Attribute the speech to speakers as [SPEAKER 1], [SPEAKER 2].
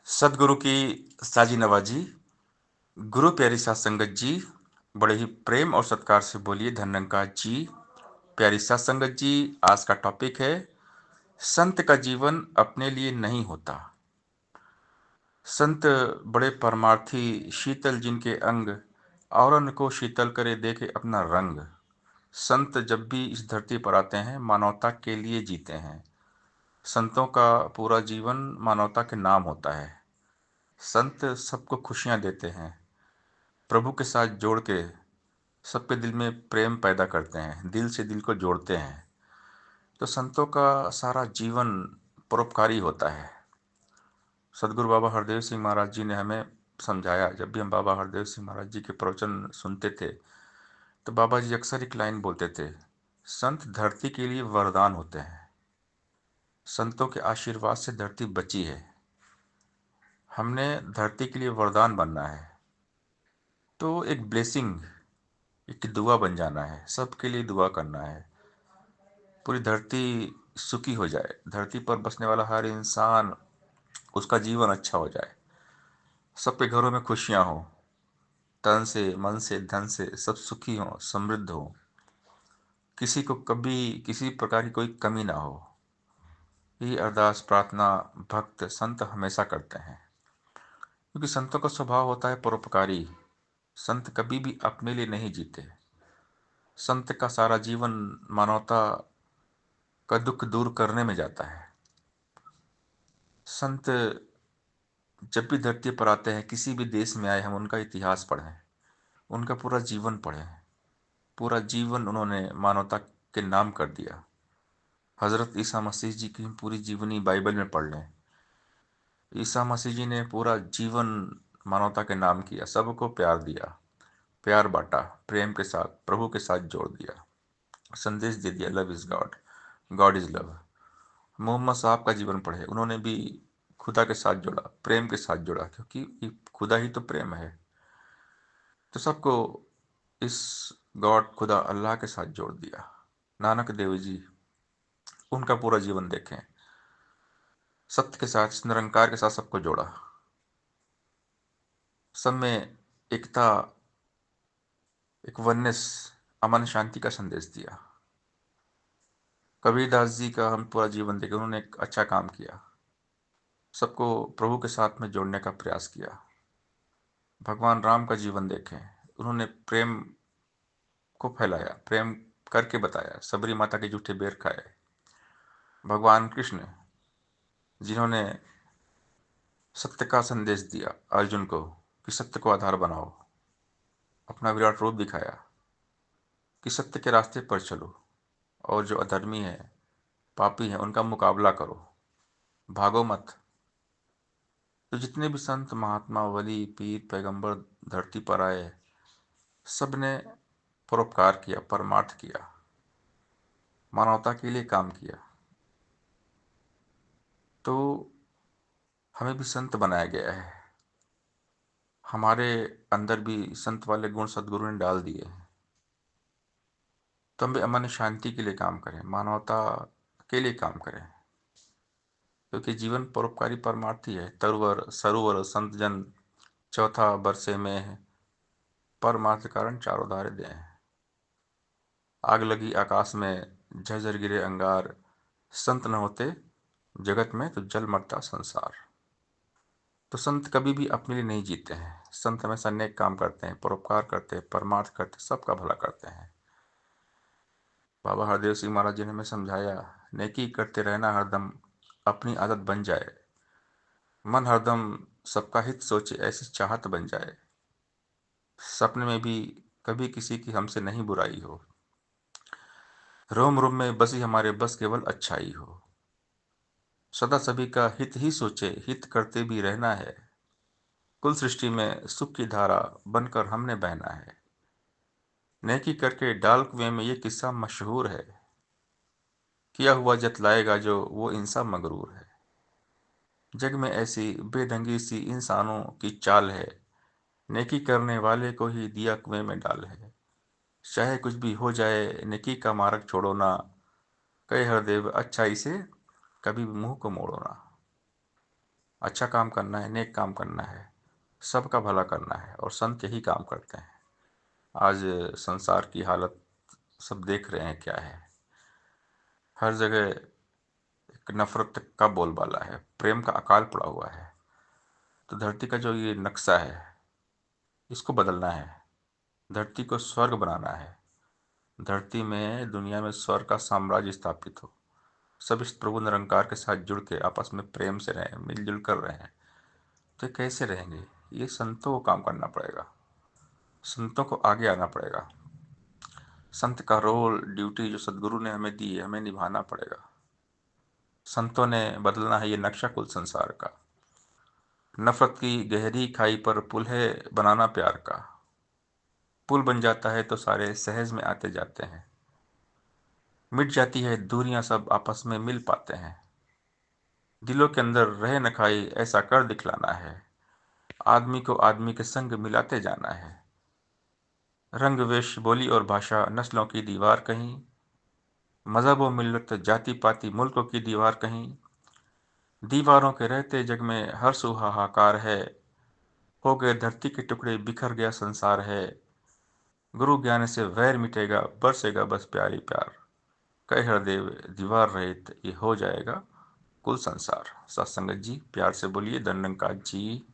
[SPEAKER 1] सदगुरु की साजी नवाजी, गुरु प्यारी साध संगत जी, बड़े ही प्रेम और सत्कार से बोलिए धन्यंकार जी। प्यारी साध संगत जी, आज का टॉपिक है संत का जीवन अपने लिए नहीं होता। संत बड़े परमार्थी, शीतल जिनके अंग, औरन को शीतल करे देखे अपना रंग। संत जब भी इस धरती पर आते हैं, मानवता के लिए जीते हैं। संतों का पूरा जीवन मानवता के नाम होता है। संत सबको खुशियां देते हैं, प्रभु के साथ जोड़ के सबके दिल में प्रेम पैदा करते हैं, दिल से दिल को जोड़ते हैं। तो संतों का सारा जीवन परोपकारी होता है। सदगुरु बाबा हरदेव सिंह महाराज जी ने हमें समझाया, जब भी हम बाबा हरदेव सिंह महाराज जी के प्रवचन सुनते थे तो बाबा जी अक्सर एक लाइन बोलते थे, संत धरती के लिए वरदान होते हैं। संतों के आशीर्वाद से धरती बची है। हमने धरती के लिए वरदान बनना है, तो एक ब्लेसिंग, एक दुआ बन जाना है, सबके लिए दुआ करना है। पूरी धरती सुखी हो जाए, धरती पर बसने वाला हर इंसान, उसका जीवन अच्छा हो जाए, सबके घरों में खुशियां हो, तन से मन से धन से सब सुखी हो, समृद्ध हो, किसी को कभी किसी प्रकार की कोई कमी ना हो। यही अरदास प्रार्थना भक्त संत हमेशा करते हैं, क्योंकि संतों का स्वभाव होता है परोपकारी। संत कभी भी अपने लिए नहीं जीते। संत का सारा जीवन मानवता का दुख दूर करने में जाता है। संत जब भी धरती पर आते हैं, किसी भी देश में आए, हम उनका इतिहास पढ़ें, उनका पूरा जीवन पढ़ें। पूरा जीवन उन्होंने मानवता के नाम कर दिया। हजरत ईसा मसीह जी की पूरी जीवनी बाइबल में पढ़ लें। ईसा मसीह जी ने पूरा जीवन मानवता के नाम किया, सबको प्यार दिया, प्यार बांटा, प्रेम के साथ प्रभु के साथ जोड़ दिया, संदेश दे दिया, love is God, God is love. Mohammad Sahab का जीवन पढ़े, उन्होंने भी खुदा के साथ जोड़ा, प्रेम के साथ जोड़ा, क्योंकि ये खुदा ही तो प्रेम है। तो सबको इस गॉड, खुदा, अल्लाह के साथ जोड़ दिया। नानक देव जी, उनका पूरा जीवन देखें, सत्य के साथ, इस निरंकार के साथ सबको जोड़ा, सब में एकता, एक वननेस, अमन शांति का संदेश दिया। कबीरदास जी का हम पूरा जीवन देखें, उन्होंने एक अच्छा काम किया, सबको प्रभु के साथ में जोड़ने का प्रयास किया। भगवान राम का जीवन देखें, उन्होंने प्रेम को फैलाया, प्रेम करके बताया, सबरी माता के जूठे बेर खाए। भगवान कृष्ण, जिन्होंने सत्य का संदेश दिया अर्जुन को कि सत्य को आधार बनाओ, अपना विराट रूप दिखाया कि सत्य के रास्ते पर चलो, और जो अधर्मी है, पापी है, उनका मुकाबला करो, भागो मत। तो जितने भी संत महात्मा, वली, पीर, पैगंबर धरती पर आए, सब ने परोपकार किया, परमार्थ किया, मानवता के लिए काम किया। तो हमें भी संत बनाया गया है, हमारे अंदर भी संत वाले गुण सदगुरु ने डाल दिए हैं। तो हम भी अमन शांति के लिए काम करें, मानवता के लिए काम करें, क्योंकि जीवन परोपकारी परमार्थी है। तरुवर सरोवर संत जन, चौथा बरसे में है, परमार्थ कारण चारों धारे दे। आग लगी आकाश में, झरझर गिरे अंगार, संत न होते जगत में तो जल मरता संसार। तो संत कभी भी अपने लिए नहीं जीते हैं। संत हमेशा नेक काम करते हैं, परोपकार करते हैं, परमार्थ करते हैं, सबका भला करते हैं। बाबा हरदेव सिंह महाराज जी ने हमें समझाया, नेकी करते रहना हरदम, अपनी आदत बन जाए, मन हरदम सबका हित सोचे, ऐसी चाहत बन जाए, सपने में भी कभी किसी की हमसे नहीं बुराई हो, रोम रोम में बसी हमारे बस केवल अच्छाई हो, सदा सभी का हित ही सोचे, हित करते भी रहना है, कुल सृष्टि में सुख की धारा बनकर हमने बहना है। नेकी करके डाल कुएं में ये किस्सा मशहूर है, किया हुआ जतलाएगा जो वो इंसान मगरूर है। जग में ऐसी बेढंगी सी इंसानों की चाल है, नेकी करने वाले को ही दिया कुएं में डाल है। चाहे कुछ भी हो जाए, नेकी का मार्ग छोड़ो ना, कहे हरदेव अच्छाई से कभी भी मुंह को मोड़ो ना। अच्छा काम करना है, नेक काम करना है, सबका भला करना है, और संत यही काम करते हैं। आज संसार की हालत सब देख रहे हैं क्या है। हर जगह एक नफरत का बोलबाला है, प्रेम का अकाल पड़ा हुआ है। तो धरती का जो ये नक्शा है, इसको बदलना है। धरती को स्वर्ग बनाना है। धरती में, दुनिया में स्वर्ग का साम्राज्य स्थापित हो। सब इस प्रभु निरंकार के साथ जुड़ के आपस में प्रेम से रहें, मिलजुल कर रहें। तो ये कैसे रहेंगे? ये संतों को काम करना पड़ेगा। संतों को आगे आना पड़ेगा। संत का रोल, ड्यूटी जो सदगुरु ने हमें दी है, हमें निभाना पड़ेगा। संतों ने बदलना है ये नक्शा कुल संसार का। नफरत की गहरी खाई पर पुल है बनाना प्यार का। पुल बन जाता है तो सारे सहज में आते जाते हैं। मिट जाती है दूरियां, सब आपस में मिल पाते हैं। दिलों के अंदर रहे न खाई, ऐसा कर दिखलाना है। आदमी को आदमी के संग मिलाते जाना है। रंग वेश बोली और भाषा, नस्लों की दीवार कहीं, मजहब व मिल्लत जाति पाति मुल्कों की दीवार कहीं। दीवारों के रहते जग में हर सुहाहाकार है। हो गए धरती के टुकड़े, बिखर गया संसार है। गुरु ज्ञान से वैर मिटेगा, बरसेगा बस प्यारी प्यार। कह हरदेव दीवार रहित, ये हो जाएगा कुल संसार। सत्संगत जी, प्यार से बोलिए, दंडंकार जी।